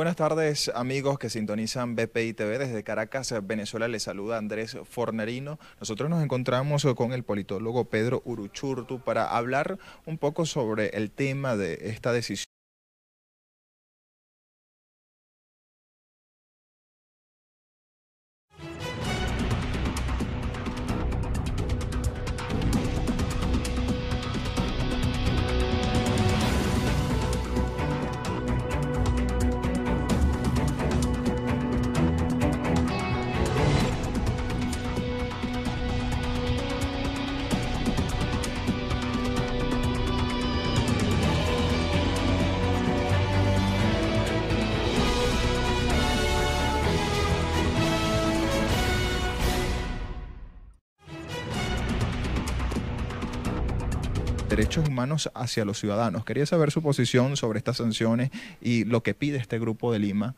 buenas tardes, amigos que sintonizan BPI TV. Desde Caracas, Venezuela, les saluda Andrés Fornerino. Nosotros nos encontramos con el politólogo Pedro Uruchurtu para hablar un poco sobre el tema de esta decisión. Derechos humanos hacia los ciudadanos. Quería saber su posición sobre estas sanciones y lo que pide este Grupo de Lima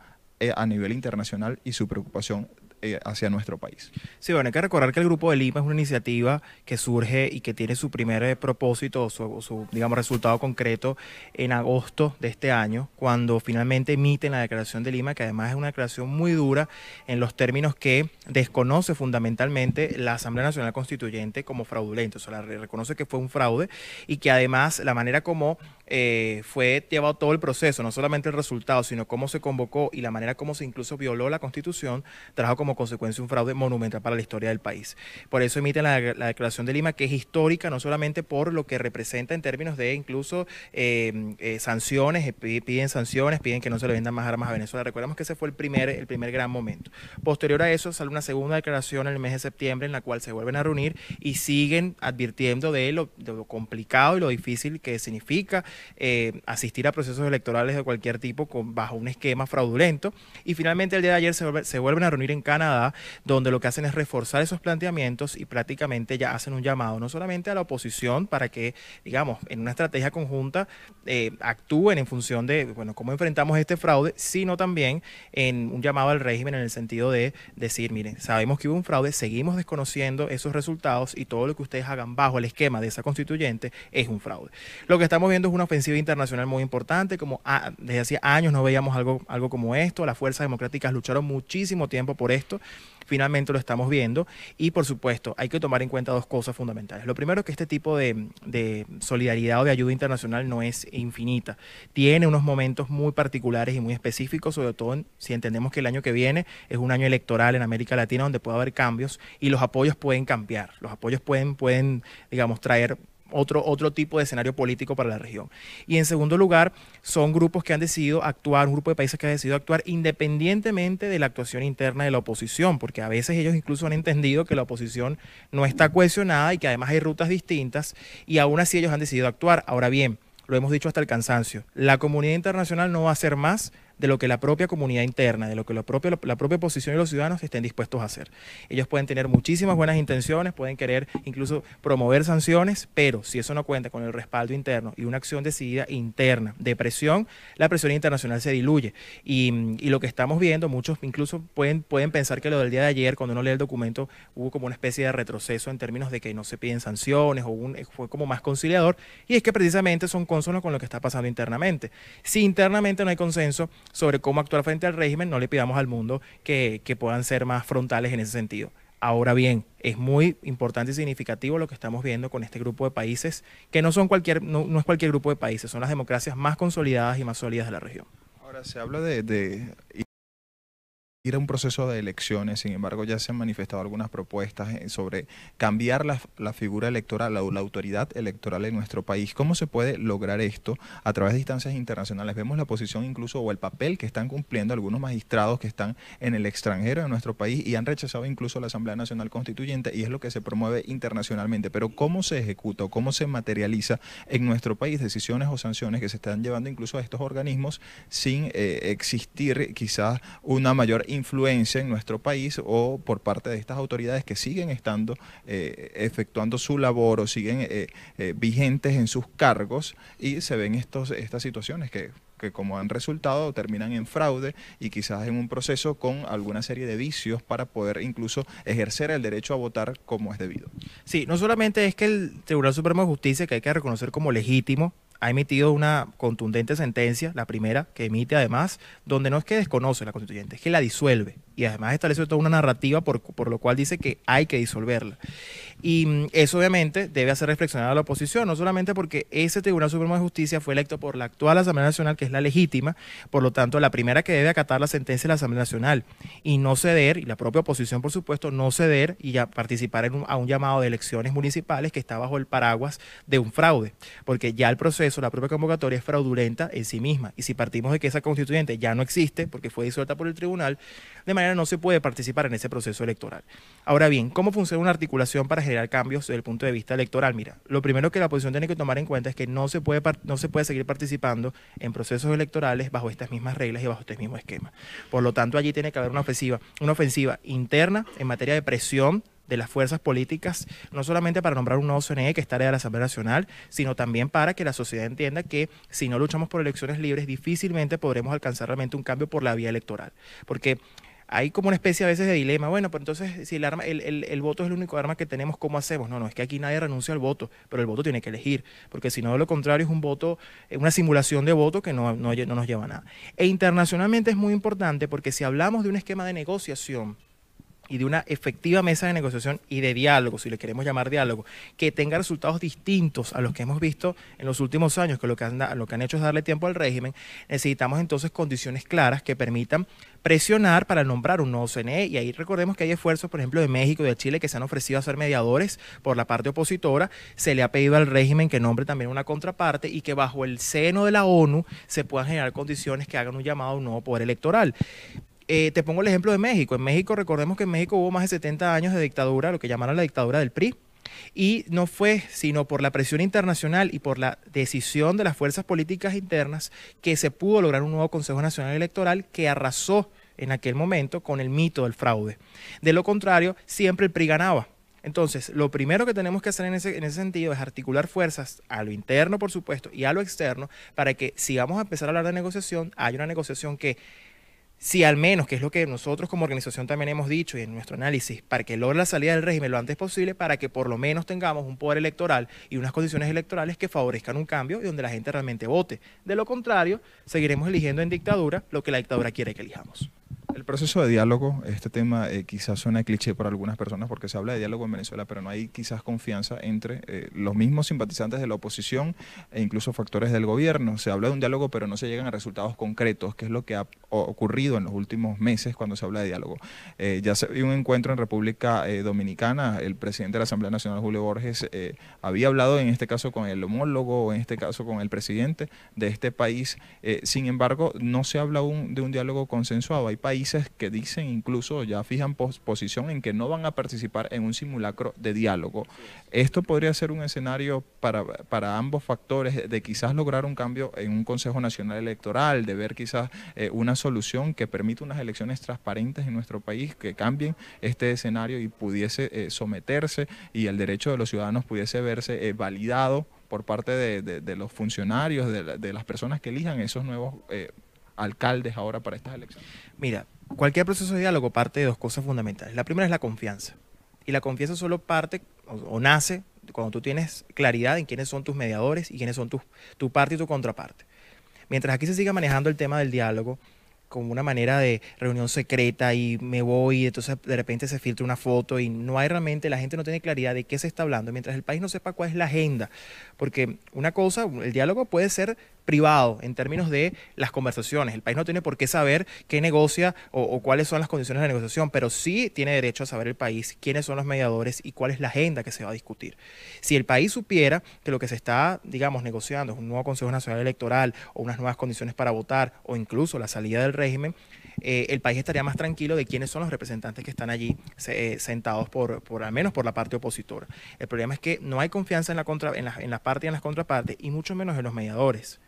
a nivel internacional y su preocupación hacia nuestro país. Sí, bueno, hay que recordar que el Grupo de Lima es una iniciativa que surge y que tiene su primer propósito o su, digamos, resultado concreto en agosto de este año, cuando finalmente emiten la Declaración de Lima, que además es una declaración muy dura en los términos que desconoce fundamentalmente la Asamblea Nacional Constituyente como fraudulenta, o sea, reconoce que fue un fraude y que además la manera como fue llevado todo el proceso, no solamente el resultado, sino cómo se convocó y la manera como se incluso violó la Constitución, trajo como consecuencia un fraude monumental para la historia del país. Por eso emiten la Declaración de Lima, que es histórica, no solamente por lo que representa en términos de incluso sanciones, piden sanciones, piden que no se le vendan más armas a Venezuela. Recordemos que ese fue el primer gran momento. Posterior a eso sale una segunda declaración en el mes de septiembre en la cual se vuelven a reunir y siguen advirtiendo de lo complicado y lo difícil que significa asistir a procesos electorales de cualquier tipo bajo un esquema fraudulento. Y finalmente el día de ayer se vuelven a reunir en Canadá, donde lo que hacen es reforzar esos planteamientos y prácticamente ya hacen un llamado no solamente a la oposición para que, digamos, en una estrategia conjunta actúen en función de, bueno, cómo enfrentamos este fraude, sino también en un llamado al régimen en el sentido de decir, miren, sabemos que hubo un fraude, seguimos desconociendo esos resultados y todo lo que ustedes hagan bajo el esquema de esa constituyente es un fraude. Lo que estamos viendo es una ofensiva internacional muy importante, como desde hacía años no veíamos algo como esto. Las fuerzas democráticas lucharon muchísimo tiempo por esto, finalmente lo estamos viendo y por supuesto hay que tomar en cuenta dos cosas fundamentales. Lo primero es que este tipo de solidaridad o de ayuda internacional no es infinita, tiene unos momentos muy particulares y muy específicos, sobre todo si entendemos que el año que viene es un año electoral en América Latina donde puede haber cambios y los apoyos pueden cambiar, los apoyos pueden digamos, traer otro tipo de escenario político para la región. Y en segundo lugar, son grupos que han decidido actuar, un grupo de países que ha decidido actuar independientemente de la actuación interna de la oposición, porque a veces ellos incluso han entendido que la oposición no está cohesionada y que además hay rutas distintas y aún así ellos han decidido actuar. Ahora bien, lo hemos dicho hasta el cansancio, la comunidad internacional no va a hacer más de lo que la propia comunidad interna, de lo que la propia oposición y los ciudadanos estén dispuestos a hacer. Ellos pueden tener muchísimas buenas intenciones, pueden querer incluso promover sanciones, pero si eso no cuenta con el respaldo interno y una acción decidida interna de presión, la presión internacional se diluye. Y lo que estamos viendo, muchos incluso pueden pensar que lo del día de ayer, cuando uno lee el documento, hubo como una especie de retroceso en términos de que no se piden sanciones, fue como más conciliador, y es que precisamente son consonos con lo que está pasando internamente. Si internamente no hay consenso sobre cómo actuar frente al régimen, no le pidamos al mundo que puedan ser más frontales en ese sentido. Ahora bien, es muy importante y significativo lo que estamos viendo con este grupo de países, que no es cualquier grupo de países, son las democracias más consolidadas y más sólidas de la región. Ahora, se habla de ir a un proceso de elecciones, sin embargo ya se han manifestado algunas propuestas sobre cambiar la figura electoral o la autoridad electoral en nuestro país. ¿Cómo se puede lograr esto a través de instancias internacionales? Vemos la posición incluso o el papel que están cumpliendo algunos magistrados que están en el extranjero de nuestro país y han rechazado incluso la Asamblea Nacional Constituyente y es lo que se promueve internacionalmente. Pero ¿cómo se ejecuta o cómo se materializa en nuestro país decisiones o sanciones que se están llevando incluso a estos organismos sin existir quizás una mayor influencia en nuestro país o por parte de estas autoridades que siguen estando efectuando su labor o siguen vigentes en sus cargos y se ven estas situaciones que como han resultado terminan en fraude y quizás en un proceso con alguna serie de vicios para poder incluso ejercer el derecho a votar como es debido? Sí, no solamente es que el Tribunal Supremo de Justicia, que hay que reconocer como legítimo, ha emitido una contundente sentencia, la primera que emite además, donde no es que desconoce la constituyente, es que la disuelve y además establece toda una narrativa por lo cual dice que hay que disolverla. Y eso obviamente debe hacer reflexionar a la oposición, no solamente porque ese Tribunal Supremo de Justicia fue electo por la actual Asamblea Nacional, que es la legítima, por lo tanto la primera que debe acatar la sentencia es la Asamblea Nacional y no ceder, y la propia oposición por supuesto, no ceder y ya participar a un llamado de elecciones municipales que está bajo el paraguas de un fraude, porque ya el proceso, la propia convocatoria es fraudulenta en sí misma, y si partimos de que esa constituyente ya no existe porque fue disuelta por el tribunal, de manera no se puede participar en ese proceso electoral. Ahora bien, ¿cómo funciona una articulación para generar cambios desde el punto de vista electoral? Mira, lo primero que la oposición tiene que tomar en cuenta es que no se puede seguir participando en procesos electorales bajo estas mismas reglas y bajo este mismo esquema. Por lo tanto, allí tiene que haber una ofensiva interna en materia de presión de las fuerzas políticas, no solamente para nombrar un nuevo CNE que está de la Asamblea Nacional, sino también para que la sociedad entienda que si no luchamos por elecciones libres, difícilmente podremos alcanzar realmente un cambio por la vía electoral. Porque hay como una especie a veces de dilema, bueno, pero entonces si el voto es el único arma que tenemos, ¿cómo hacemos? No, es que aquí nadie renuncia al voto, pero el voto tiene que elegir, porque si no, de lo contrario es un voto, una simulación de voto que no nos lleva a nada. E internacionalmente es muy importante porque si hablamos de un esquema de negociación y de una efectiva mesa de negociación y de diálogo, si le queremos llamar diálogo, que tenga resultados distintos a los que hemos visto en los últimos años, que lo que han hecho es darle tiempo al régimen, necesitamos entonces condiciones claras que permitan presionar para nombrar un nuevo CNE, y ahí recordemos que hay esfuerzos, por ejemplo, de México y de Chile que se han ofrecido a ser mediadores por la parte opositora, se le ha pedido al régimen que nombre también una contraparte y que bajo el seno de la ONU se puedan generar condiciones que hagan un llamado a un nuevo poder electoral. Te pongo el ejemplo de México. En México, recordemos que en México hubo más de 70 años de dictadura, lo que llamaron la dictadura del PRI, y no fue sino por la presión internacional y por la decisión de las fuerzas políticas internas que se pudo lograr un nuevo Consejo Nacional Electoral que arrasó en aquel momento con el mito del fraude. De lo contrario, siempre el PRI ganaba. Entonces, lo primero que tenemos que hacer en ese sentido es articular fuerzas a lo interno, por supuesto, y a lo externo, para que si vamos a empezar a hablar de negociación, haya una negociación que, si al menos, que es lo que nosotros como organización también hemos dicho y en nuestro análisis, para que logre la salida del régimen lo antes posible, para que por lo menos tengamos un poder electoral y unas condiciones electorales que favorezcan un cambio y donde la gente realmente vote. De lo contrario, seguiremos eligiendo en dictadura lo que la dictadura quiere que elijamos. El proceso de diálogo, este tema quizás suena cliché para algunas personas porque se habla de diálogo en Venezuela, pero no hay quizás confianza entre los mismos simpatizantes de la oposición e incluso factores del gobierno. Se habla de un diálogo, pero no se llegan a resultados concretos, que es lo que ha ocurrido en los últimos meses cuando se habla de diálogo. Ya se vio un encuentro en República Dominicana, el presidente de la Asamblea Nacional, Julio Borges, había hablado en este caso con el homólogo, o en este caso con el presidente de este país. Sin embargo, no se habla aún de un diálogo consensuado. Hay países que dicen, incluso ya fijan posición en que no van a participar en un simulacro de diálogo. Esto podría ser un escenario para ambos factores de quizás lograr un cambio en un Consejo Nacional Electoral, de ver quizás una solución que permita unas elecciones transparentes en nuestro país, que cambien este escenario y pudiese someterse y el derecho de los ciudadanos pudiese verse validado por parte de los funcionarios, de las personas que elijan esos nuevos alcaldes ahora para estas elecciones. Mira, cualquier proceso de diálogo parte de dos cosas fundamentales. La primera es la confianza. Y la confianza solo parte o nace cuando tú tienes claridad en quiénes son tus mediadores y quiénes son tu parte y tu contraparte. Mientras aquí se siga manejando el tema del diálogo como una manera de reunión secreta y me voy, y entonces de repente se filtra una foto y no hay realmente, la gente no tiene claridad de qué se está hablando, mientras el país no sepa cuál es la agenda. Porque una cosa, el diálogo puede ser privado en términos de las conversaciones. El país no tiene por qué saber qué negocia o cuáles son las condiciones de negociación, pero sí tiene derecho a saber el país quiénes son los mediadores y cuál es la agenda que se va a discutir. Si el país supiera que lo que se está, digamos, negociando es un nuevo Consejo Nacional Electoral o unas nuevas condiciones para votar o incluso la salida del régimen, el país estaría más tranquilo de quiénes son los representantes que están allí sentados al menos por la parte opositora. El problema es que no hay confianza en la parte y en las contrapartes y mucho menos en los mediadores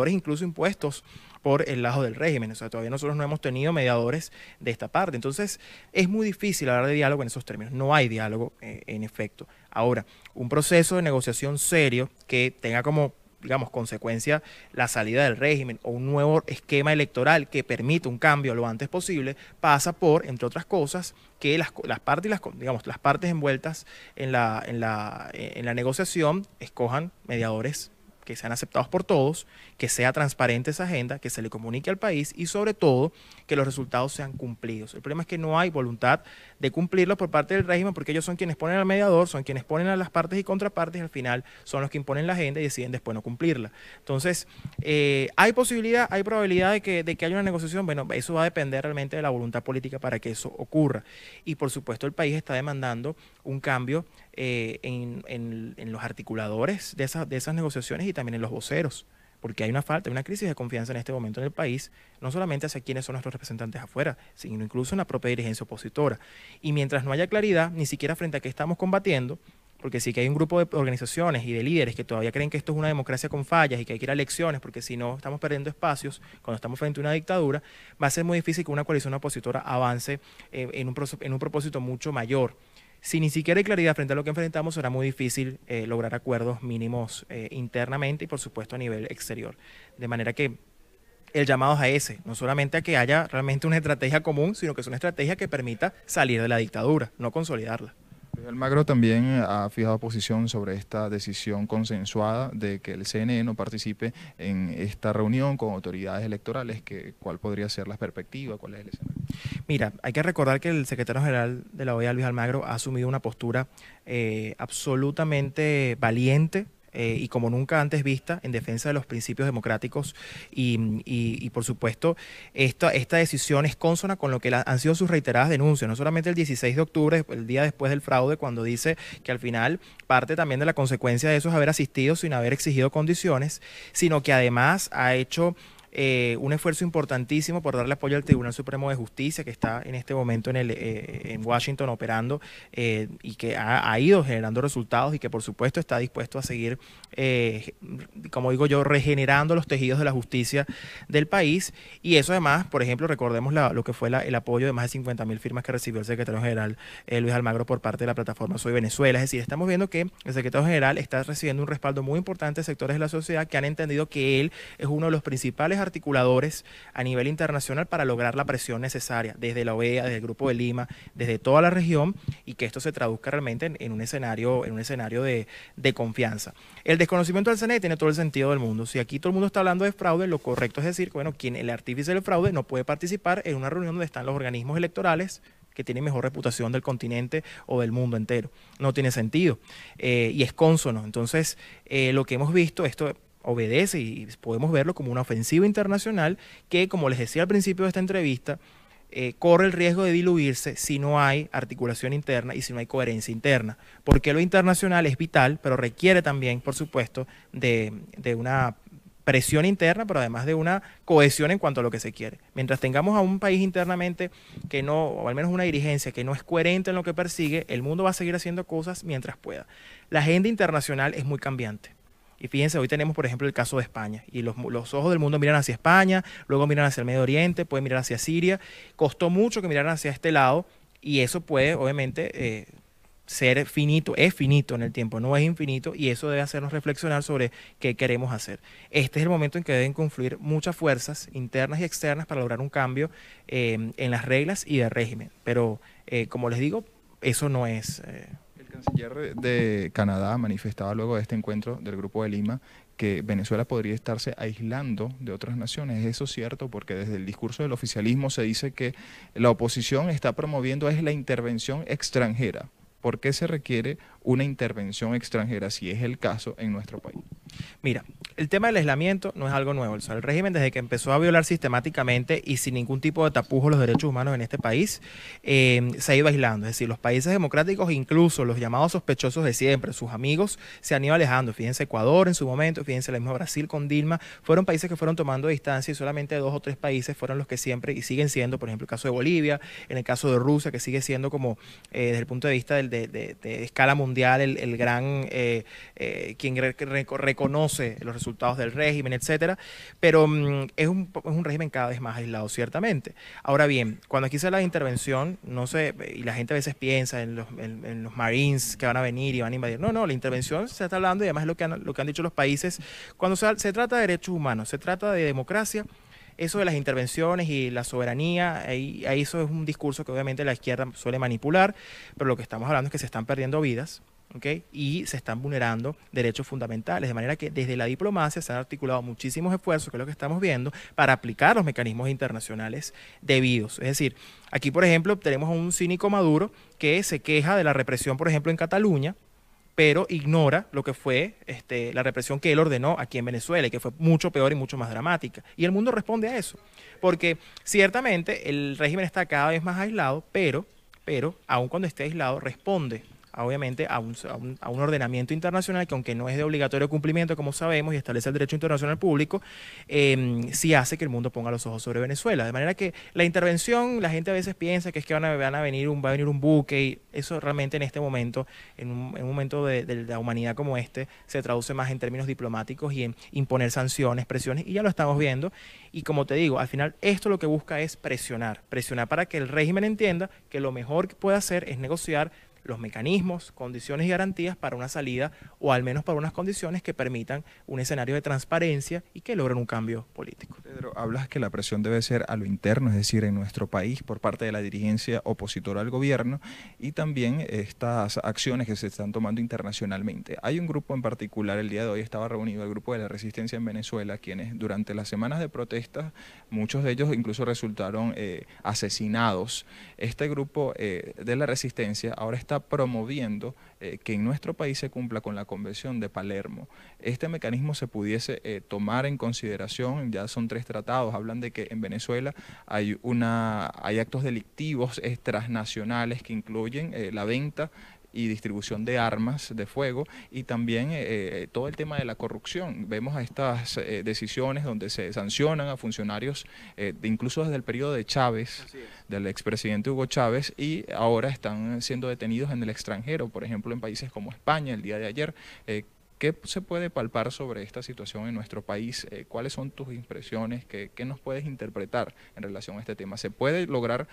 incluso impuestos por el lado del régimen. O sea, todavía nosotros no hemos tenido mediadores de esta parte. Entonces, es muy difícil hablar de diálogo en esos términos. No hay diálogo, en efecto. Ahora, un proceso de negociación serio que tenga como, digamos, consecuencia la salida del régimen o un nuevo esquema electoral que permita un cambio lo antes posible, pasa por, entre otras cosas, que las partes envueltas en la negociación escojan mediadores que sean aceptados por todos, que sea transparente esa agenda, que se le comunique al país y sobre todo que los resultados sean cumplidos. El problema es que no hay voluntad de cumplirlos por parte del régimen porque ellos son quienes ponen al mediador, son quienes ponen a las partes y contrapartes y al final son los que imponen la agenda y deciden después no cumplirla. Entonces, ¿hay posibilidad, hay probabilidad de que haya una negociación? Bueno, eso va a depender realmente de la voluntad política para que eso ocurra. Y por supuesto el país está demandando un cambio en los articuladores de esas negociaciones y también en los voceros, porque hay una crisis de confianza en este momento en el país, no solamente hacia quienes son nuestros representantes afuera, sino incluso en la propia dirigencia opositora. Y mientras no haya claridad, ni siquiera frente a qué estamos combatiendo, porque sí que hay un grupo de organizaciones y de líderes que todavía creen que esto es una democracia con fallas y que hay que ir a elecciones, porque si no estamos perdiendo espacios cuando estamos frente a una dictadura, va a ser muy difícil que una coalición opositora avance en un propósito mucho mayor. Si ni siquiera hay claridad frente a lo que enfrentamos, será muy difícil lograr acuerdos mínimos internamente y por supuesto a nivel exterior. De manera que el llamado es a ese, no solamente a que haya realmente una estrategia común, sino que es una estrategia que permita salir de la dictadura, no consolidarla. Almagro también ha fijado posición sobre esta decisión consensuada de que el CNE no participe en esta reunión con autoridades electorales. ¿Cuál podría ser la perspectiva? ¿Cuál es el escenario? Mira, hay que recordar que el secretario general de la OEA, Luis Almagro, ha asumido una postura absolutamente valiente y como nunca antes vista en defensa de los principios democráticos y por supuesto esta decisión es consona con lo que han sido sus reiteradas denuncias, no solamente el 16 de octubre, el día después del fraude, cuando dice que al final parte también de la consecuencia de eso es haber asistido sin haber exigido condiciones, sino que además ha hecho un esfuerzo importantísimo por darle apoyo al Tribunal Supremo de Justicia, que está en este momento en Washington operando y que ha ido generando resultados y que por supuesto está dispuesto a seguir, como digo yo, regenerando los tejidos de la justicia del país. Y eso además, por ejemplo, recordemos lo que fue el apoyo de más de 50.000 firmas que recibió el secretario general Luis Almagro por parte de la plataforma Soy Venezuela. Es decir, estamos viendo que el secretario general está recibiendo un respaldo muy importante de sectores de la sociedad que han entendido que él es uno de los principales articuladores a nivel internacional para lograr la presión necesaria desde la OEA, desde el Grupo de Lima, desde toda la región y que esto se traduzca realmente en un escenario de confianza. El desconocimiento del CNE tiene todo el sentido del mundo. Si aquí todo el mundo está hablando de fraude, lo correcto es decir que bueno, el artífice del fraude no puede participar en una reunión donde están los organismos electorales que tienen mejor reputación del continente o del mundo entero. No tiene sentido y es cónsono. Entonces, lo que hemos visto, esto obedece y podemos verlo como una ofensiva internacional que, como les decía al principio de esta entrevista, corre el riesgo de diluirse si no hay articulación interna y si no hay coherencia interna. Porque lo internacional es vital, pero requiere también, por supuesto, de una presión interna, pero además de una cohesión en cuanto a lo que se quiere. Mientras tengamos a un país internamente que no, o al menos una dirigencia que no es coherente en lo que persigue, el mundo va a seguir haciendo cosas mientras pueda. La agenda internacional es muy cambiante. Y fíjense, hoy tenemos, por ejemplo, el caso de España. Y los ojos del mundo miran hacia España, luego miran hacia el Medio Oriente, pueden mirar hacia Siria. Costó mucho que miraran hacia este lado y eso puede, obviamente, ser finito. Es finito en el tiempo, no es infinito. Y eso debe hacernos reflexionar sobre qué queremos hacer. Este es el momento en que deben confluir muchas fuerzas internas y externas para lograr un cambio en las reglas y de régimen. Pero, como les digo, eso no es... El canciller de Canadá manifestaba luego de este encuentro del Grupo de Lima que Venezuela podría estarse aislando de otras naciones. ¿Es eso cierto? Porque desde el discurso del oficialismo se dice que la oposición está promoviendo es la intervención extranjera. ¿Por qué se requiere una intervención extranjera si es el caso en nuestro país? Mira, el tema del aislamiento no es algo nuevo. O sea, el régimen desde que empezó a violar sistemáticamente y sin ningún tipo de tapujos los derechos humanos en este país, se ha ido aislando. Es decir, los países democráticos, incluso los llamados sospechosos de siempre, sus amigos, se han ido alejando. Fíjense Ecuador en su momento, fíjense la misma Brasil con Dilma, fueron países que fueron tomando distancia y solamente 2 o 3 países fueron los que siempre y siguen siendo, por ejemplo, el caso de Bolivia, en el caso de Rusia, que sigue siendo como desde el punto de vista de escala mundial el gran quien reconoce los resultados del régimen, etcétera, pero es un régimen cada vez más aislado, ciertamente. Ahora bien, cuando aquí se habla de intervención, no sé, y la gente a veces piensa en los Marines que van a venir y van a invadir. No, la intervención se está hablando y además es lo que han dicho los países. Cuando se trata de derechos humanos, se trata de democracia, eso de las intervenciones y la soberanía, ahí eso es un discurso que obviamente la izquierda suele manipular, pero lo que estamos hablando es que se están perdiendo vidas ¿ok? Y se están vulnerando derechos fundamentales, de manera que desde la diplomacia se han articulado muchísimos esfuerzos, que es lo que estamos viendo, para aplicar los mecanismos internacionales debidos. Es decir, aquí, por ejemplo, tenemos a un cínico Maduro que se queja de la represión, por ejemplo, en Cataluña, pero ignora lo que fue la represión que él ordenó aquí en Venezuela y que fue mucho peor y mucho más dramática. Y el mundo responde a eso, porque ciertamente el régimen está cada vez más aislado, pero aun cuando esté aislado, responde obviamente a un ordenamiento internacional que, aunque no es de obligatorio cumplimiento, como sabemos, y establece el derecho internacional público, sí hace que el mundo ponga los ojos sobre Venezuela. De manera que la intervención, la gente a veces piensa que es que va a venir un buque, y eso realmente en este momento, en un momento de la humanidad como este, se traduce más en términos diplomáticos y en imponer sanciones, presiones, y ya lo estamos viendo. Y como te digo, al final esto lo que busca es presionar para que el régimen entienda que lo mejor que puede hacer es negociar los mecanismos, condiciones y garantías para una salida, o al menos para unas condiciones que permitan un escenario de transparencia y que logren un cambio político. Pedro, hablas que la presión debe ser a lo interno, es decir, en nuestro país, por parte de la dirigencia opositora al gobierno, y también estas acciones que se están tomando internacionalmente. Hay un grupo en particular, el día de hoy estaba reunido el grupo de la resistencia en Venezuela, quienes durante las semanas de protestas, muchos de ellos incluso resultaron asesinados. Este grupo de la resistencia ahora está promoviendo que en nuestro país se cumpla con la Convención de Palermo. Este mecanismo se pudiese tomar en consideración, ya son 3 tratados, hablan de que en Venezuela hay actos delictivos transnacionales que incluyen la venta y distribución de armas de fuego, y también todo el tema de la corrupción. Vemos a estas decisiones donde se sancionan a funcionarios incluso desde el periodo de Chávez, del expresidente Hugo Chávez, y ahora están siendo detenidos en el extranjero, por ejemplo en países como España el día de ayer. ¿Qué se puede palpar sobre esta situación en nuestro país? ¿Cuáles son tus impresiones? ¿Qué nos puedes interpretar en relación a este tema? ¿Se puede lograr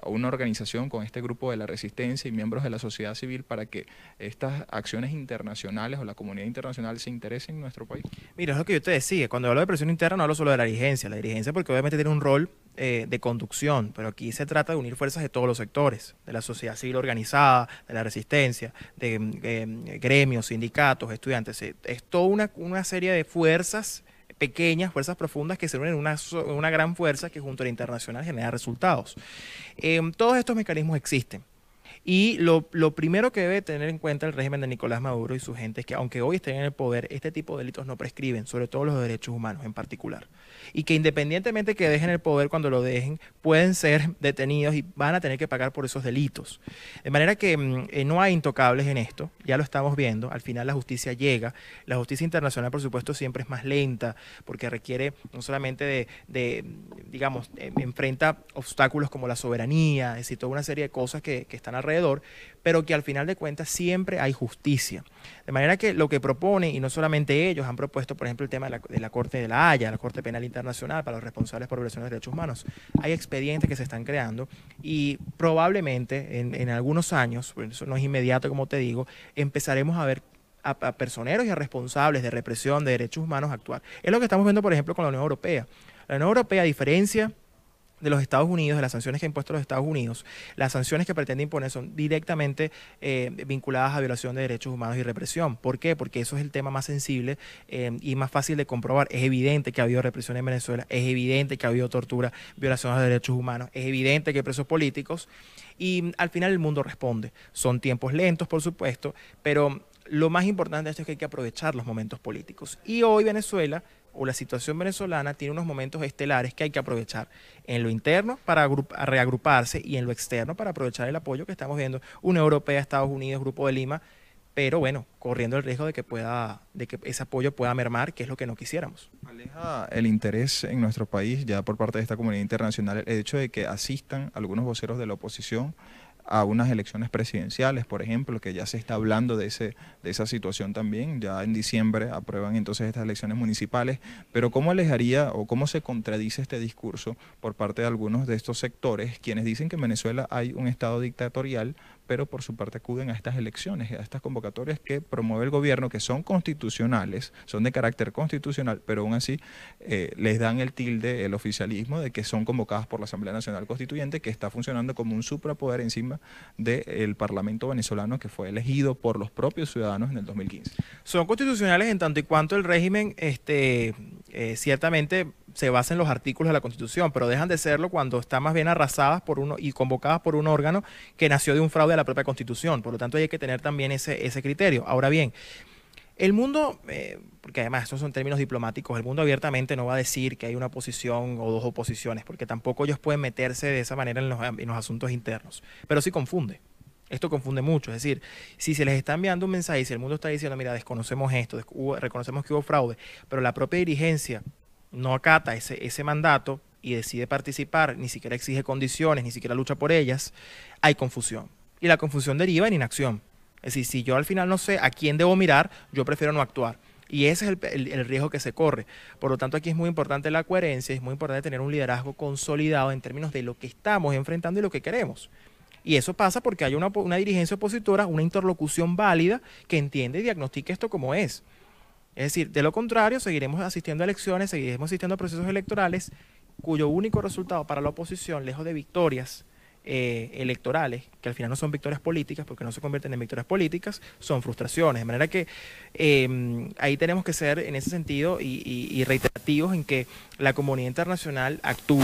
una organización con este grupo de la resistencia y miembros de la sociedad civil para que estas acciones internacionales o la comunidad internacional se interese en nuestro país? Mira, es lo que yo te decía, cuando hablo de presión interna no hablo solo de la dirigencia porque obviamente tiene un rol de conducción, pero aquí se trata de unir fuerzas de todos los sectores, de la sociedad civil organizada, de la resistencia, de gremios, sindicatos, estudiantes. Es toda una serie de fuerzas pequeñas, fuerzas profundas que se unen en una gran fuerza que junto a la internacional genera resultados. Todos estos mecanismos existen. Y lo primero que debe tener en cuenta el régimen de Nicolás Maduro y su gente es que, aunque hoy estén en el poder, este tipo de delitos no prescriben, sobre todo los derechos humanos en particular. Y que independientemente que dejen el poder, cuando lo dejen, pueden ser detenidos y van a tener que pagar por esos delitos. De manera que no hay intocables en esto, ya lo estamos viendo. Al final la justicia llega. La justicia internacional, por supuesto, siempre es más lenta, porque requiere no solamente digamos, enfrenta obstáculos como la soberanía, es decir, toda una serie de cosas que están alrededor, pero que al final de cuentas siempre hay justicia. De manera que lo que propone, y no solamente ellos, han propuesto, por ejemplo, el tema de la Corte de la Haya, la Corte Penal Internacional para los responsables por violaciones de derechos humanos. Hay expedientes que se están creando y probablemente en algunos años, eso no es inmediato como te digo, empezaremos a ver a personeros y a responsables de represión de derechos humanos actuar. Es lo que estamos viendo, por ejemplo, con la Unión Europea. La Unión Europea, a diferencia de los Estados Unidos, de las sanciones que ha impuesto los Estados Unidos, las sanciones que pretende imponer son directamente vinculadas a violación de derechos humanos y represión. ¿Por qué? Porque eso es el tema más sensible y más fácil de comprobar. Es evidente que ha habido represión en Venezuela, es evidente que ha habido tortura, violaciones de derechos humanos, es evidente que hay presos políticos, y al final el mundo responde. Son tiempos lentos, por supuesto, pero lo más importante de esto es que hay que aprovechar los momentos políticos. Y hoy Venezuela, o la situación venezolana, tiene unos momentos estelares que hay que aprovechar en lo interno para reagruparse y en lo externo para aprovechar el apoyo que estamos viendo Unión Europea, Estados Unidos, Grupo de Lima, pero bueno, corriendo el riesgo de que ese apoyo pueda mermar, que es lo que no quisiéramos. ¿Aleja el interés en nuestro país, ya por parte de esta comunidad internacional, el hecho de que asistan algunos voceros de la oposición a unas elecciones presidenciales, por ejemplo, que ya se está hablando de esa situación también? Ya en diciembre aprueban entonces estas elecciones municipales, pero ¿cómo alejaría o cómo se contradice este discurso por parte de algunos de estos sectores, quienes dicen que en Venezuela hay un estado dictatorial pero por su parte acuden a estas elecciones, a estas convocatorias que promueve el gobierno, que son constitucionales, son de carácter constitucional, pero aún así les dan el tilde, el oficialismo, de que son convocadas por la Asamblea Nacional Constituyente, que está funcionando como un suprapoder encima del Parlamento venezolano, que fue elegido por los propios ciudadanos en el 2015. Son constitucionales en tanto y cuanto el régimen ciertamente se basa en los artículos de la Constitución, pero dejan de serlo cuando están más bien arrasadas por uno y convocadas por un órgano que nació de un fraude a la propia Constitución. Por lo tanto, hay que tener también ese criterio. Ahora bien, el mundo, porque además estos son términos diplomáticos, el mundo abiertamente no va a decir que hay una oposición o dos oposiciones, porque tampoco ellos pueden meterse de esa manera en los asuntos internos, pero sí confunde. Esto confunde mucho, es decir, si se les está enviando un mensaje y si el mundo está diciendo, mira, desconocemos esto, reconocemos que hubo fraude, pero la propia dirigencia no acata ese mandato y decide participar, ni siquiera exige condiciones, ni siquiera lucha por ellas, hay confusión. Y la confusión deriva en inacción. Es decir, si yo al final no sé a quién debo mirar, yo prefiero no actuar. Y ese es el riesgo que se corre. Por lo tanto, aquí es muy importante la coherencia, es muy importante tener un liderazgo consolidado en términos de lo que estamos enfrentando y lo que queremos. Y eso pasa porque hay una dirigencia opositora, una interlocución válida que entiende y diagnostica esto como es. Es decir, de lo contrario, seguiremos asistiendo a elecciones, seguiremos asistiendo a procesos electorales cuyo único resultado para la oposición, lejos de victorias electorales, que al final no son victorias políticas, porque no se convierten en victorias políticas, son frustraciones. De manera que ahí tenemos que ser, en ese sentido, y reiterativos en que la comunidad internacional actúa.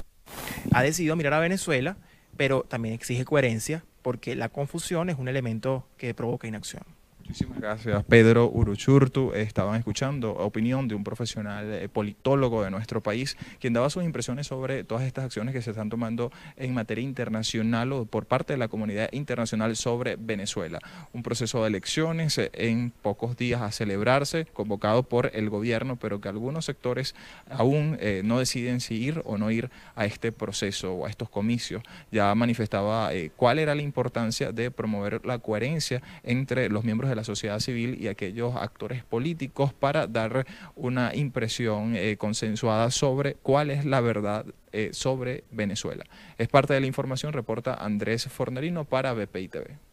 Ha decidido mirar a Venezuela, pero también exige coherencia, porque la confusión es un elemento que provoca inacción. Muchísimas gracias, Pedro Uruchurtu. Estaban escuchando opinión de un profesional politólogo de nuestro país, quien daba sus impresiones sobre todas estas acciones que se están tomando en materia internacional o por parte de la comunidad internacional sobre Venezuela. Un proceso de elecciones en pocos días a celebrarse, convocado por el gobierno, pero que algunos sectores aún no deciden si ir o no ir a este proceso o a estos comicios. Ya manifestaba cuál era la importancia de promover la coherencia entre los miembros de la sociedad civil y aquellos actores políticos para dar una impresión consensuada sobre cuál es la verdad sobre Venezuela. Es parte de la información, reporta Andrés Fornerino para BPI TV.